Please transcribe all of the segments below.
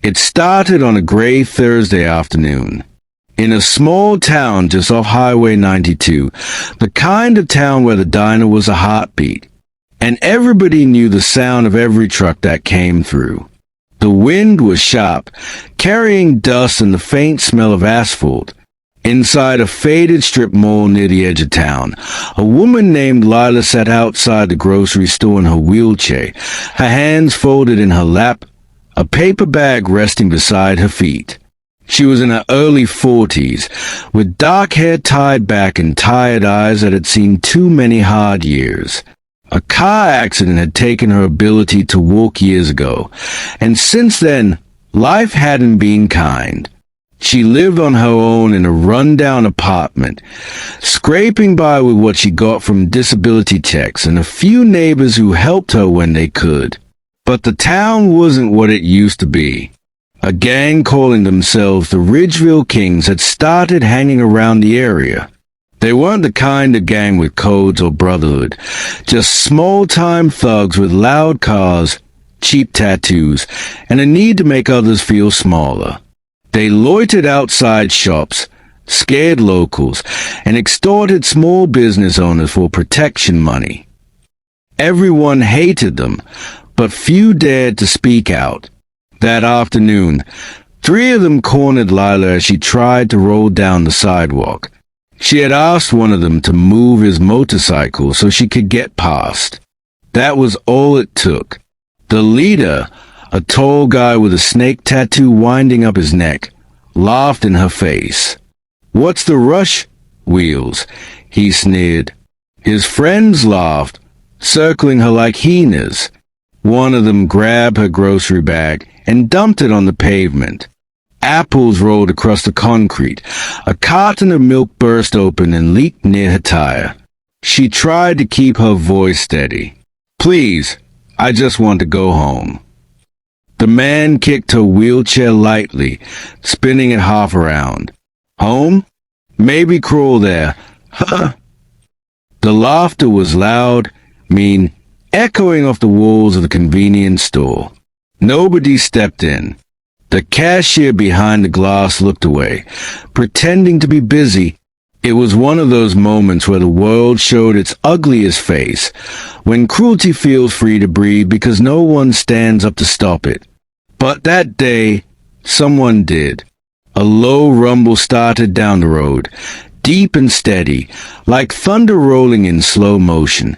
It started on a gray Thursday afternoon. In a small town just off Highway 92, the kind of town where the diner was a heartbeat, and everybody knew the sound of every truck that came through. The wind was sharp, carrying dust and the faint smell of asphalt. Inside a faded strip mall near the edge of town, a woman named Lila sat outside the grocery store in her wheelchair, her hands folded in her lap, a paper bag resting beside her feet. She was in her early 40s, with dark hair tied back and tired eyes that had seen too many hard years. A car accident had taken her ability to walk years ago, and since then, life hadn't been kind. She lived on her own in a run-down apartment, scraping by with what she got from disability checks and a few neighbors who helped her when they could. But the town wasn't what it used to be. A gang calling themselves the Ridgeville Kings had started hanging around the area. They weren't the kind of gang with codes or brotherhood, just small-time thugs with loud cars, cheap tattoos, and a need to make others feel smaller. They loitered outside shops, scared locals, and extorted small business owners for protection money. Everyone hated them, but few dared to speak out. That afternoon, 3 of them cornered Lila as she tried to roll down the sidewalk. She had asked one of them to move his motorcycle so she could get past. That was all it took. The leader, a tall guy with a snake tattoo winding up his neck, laughed in her face. "What's the rush, Wheels?" he sneered. His friends laughed, circling her like hyenas. One of them grabbed her grocery bag and dumped it on the pavement. Apples rolled across the concrete. A carton of milk burst open and leaked near her tire. She tried to keep her voice steady. "Please, I just want to go home." The man kicked her wheelchair lightly, spinning it half around. "Home? Maybe crawl there. Huh?" The laughter was loud, mean, echoing off the walls of the convenience store. Nobody stepped in. The cashier behind the glass looked away, pretending to be busy. It was one of those moments where the world showed its ugliest face, when cruelty feels free to breathe because no one stands up to stop it. But that day, someone did. A low rumble started down the road, deep and steady, like thunder rolling in slow motion.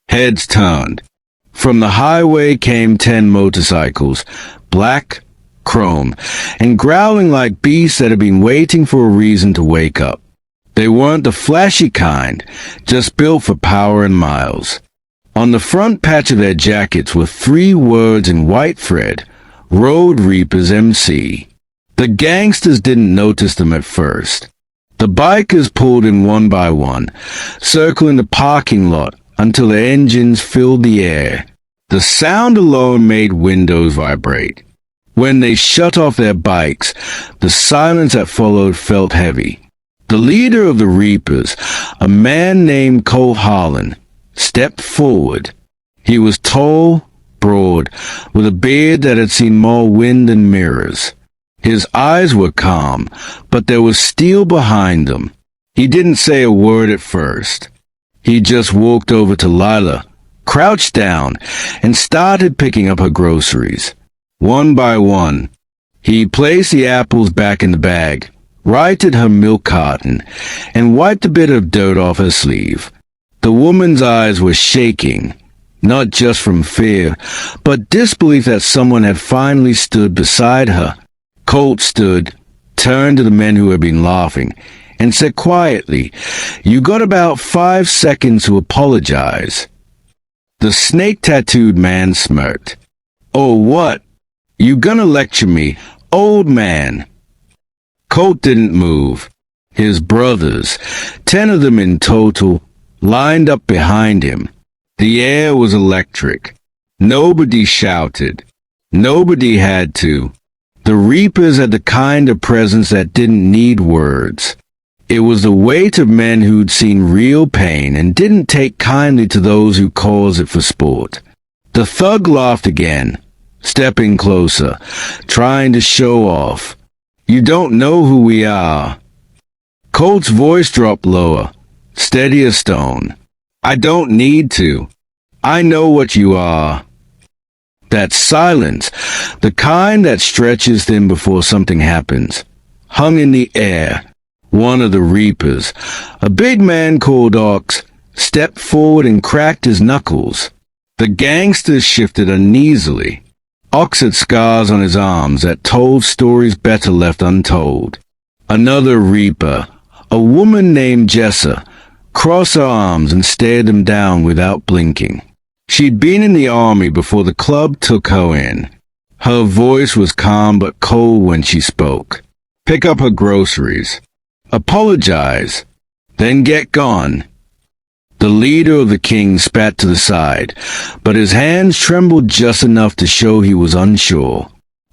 Heads turned. From the highway came 10 motorcycles, black, chrome, and growling like beasts that had been waiting for a reason to wake up. They weren't the flashy kind, just built for power and miles. On the front patch of their jackets were 3 words in white thread: Road Reapers MC. The gangsters didn't notice them at first. The bikers pulled in one by one, circling the parking lot until their engines filled the air. The sound alone made windows vibrate. When they shut off their bikes, the silence that followed felt heavy. The leader of the Reapers, a man named Cole Harlan, stepped forward. He was tall, broad, with a beard that had seen more wind than mirrors. His eyes were calm, but there was steel behind them. He didn't say a word at first. He just walked over to Lila, crouched down, and started picking up her groceries. One by one, he placed the apples back in the bag, righted her milk carton, and wiped a bit of dirt off her sleeve. The woman's eyes were shaking, not just from fear, but disbelief that someone had finally stood beside her. Colt stood, turned to the men who had been laughing, and said quietly, "You got about 5 seconds to apologize." The snake-tattooed man smirked. "Oh, what? You gonna lecture me, old man?" Colt didn't move. His brothers, 10 of them in total, lined up behind him. The air was electric. Nobody shouted. Nobody had to. The Reapers had the kind of presence that didn't need words. It was the weight of men who'd seen real pain and didn't take kindly to those who caused it for sport. The thug laughed again, stepping closer, trying to show off. "You don't know who we are." Colt's voice dropped lower, steady as stone. "I don't need to. I know what you are." That silence, the kind that stretches thin before something happens, hung in the air. One of the reapers, a big man called Ox, stepped forward and cracked his knuckles. The gangsters shifted uneasily. Ox had scars on his arms that told stories better left untold. Another reaper, a woman named Jessa, crossed her arms and stared him down without blinking. She'd been in the army before the club took her in. Her voice was calm but cold when she spoke. "Pick up her groceries. Apologize. Then get gone." The leader of the King spat to the side, but his hands trembled just enough to show he was unsure.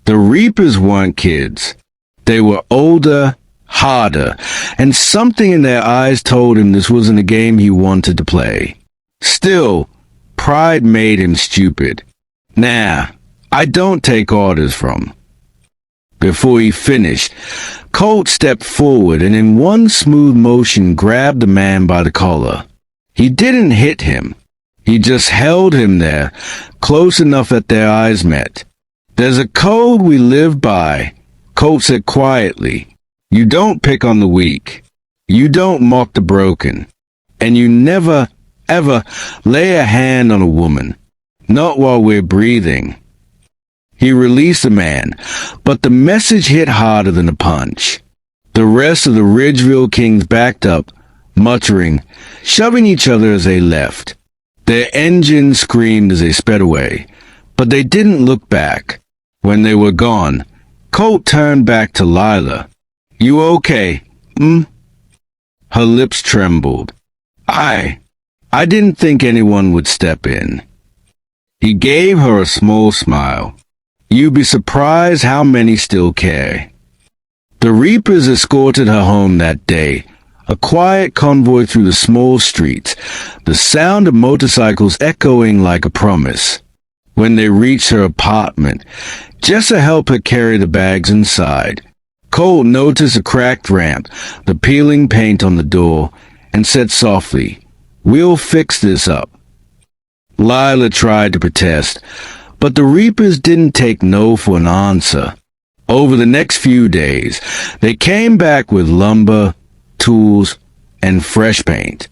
The reapers weren't kids. They were older, harder, and something in their eyes told him this wasn't a game he wanted to play. Still, pride made him stupid. "Nah, I don't take orders from." Before he finished, Colt stepped forward and in one smooth motion grabbed the man by the collar. He didn't hit him. He just held him there, close enough that their eyes met. "There's a code we live by," Colt said quietly. "You don't pick on the weak. You don't mock the broken. And you never, ever lay a hand on a woman. Not while we're breathing." He released the man, but the message hit harder than a punch. The rest of the Ridgeville Kings backed up, muttering, shoving each other as they left. Their engines screamed as they sped away, but they didn't look back. When they were gone, Colt turned back to Lila. "You okay, Her lips trembled. I didn't think anyone would step in." He gave her a small smile. "You'd be surprised how many still care." The reapers escorted her home that day, a quiet convoy through the small streets, the sound of motorcycles echoing like a promise. When they reached her apartment, Jessa helped her carry the bags inside. Colt noticed a cracked ramp, the peeling paint on the door, and said softly, "We'll fix this up." Lila tried to protest, but the reapers didn't take no for an answer. Over the next few days, they came back with lumber, tools, and fresh paint.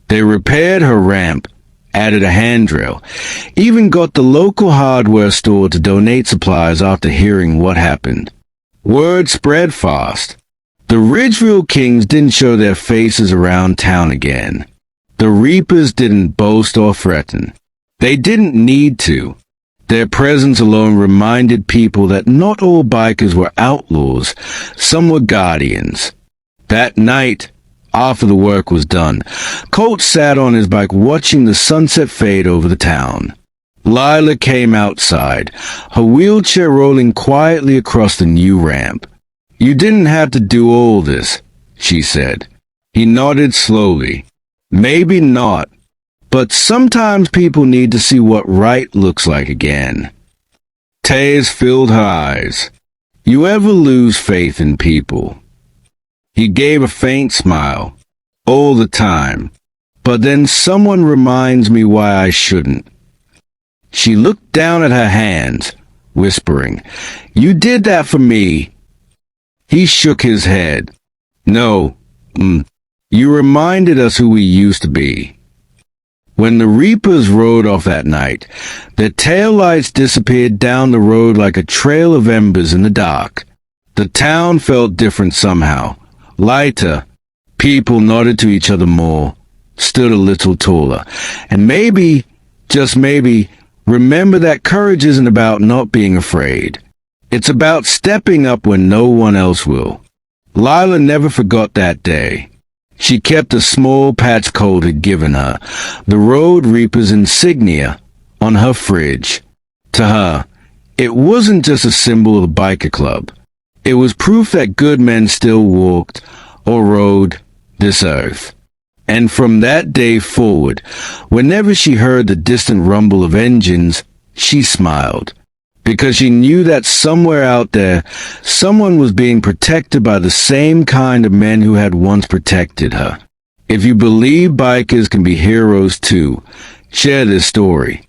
They repaired her ramp, added a handrail, even got the local hardware store to donate supplies after hearing what happened. Word spread fast. The Ridgeville Kings didn't show their faces around town again. The reapers didn't boast or threaten. They didn't need to. Their presence alone reminded people that not all bikers were outlaws, some were guardians. That night, after the work was done, Colt sat on his bike watching the sunset fade over the town. Lila came outside, her wheelchair rolling quietly across the new ramp. "You didn't have to do all this," she said. He nodded slowly. "Maybe not. But sometimes people need to see what right looks like again." Tears filled her eyes. "You ever lose faith in people?" He gave a faint smile. "All the time. But then someone reminds me why I shouldn't." She looked down at her hands, whispering, "You did that for me." He shook his head. "No, you reminded us who we used to be." When the reapers rode off that night, their taillights disappeared down the road like a trail of embers in the dark. The town felt different somehow, lighter. People nodded to each other more, stood a little taller, and maybe, just maybe, remember that courage isn't about not being afraid. It's about stepping up when no one else will. Lila never forgot that day. She kept a small patch Colt had given her, the Road Reaper's insignia, on her fridge. To her, it wasn't just a symbol of the biker club. It was proof that good men still walked, or rode, this earth. And from that day forward, whenever she heard the distant rumble of engines, she smiled. because she knew that somewhere out there, someone was being protected by the same kind of men who had once protected her. If you believe bikers can be heroes too, share this story.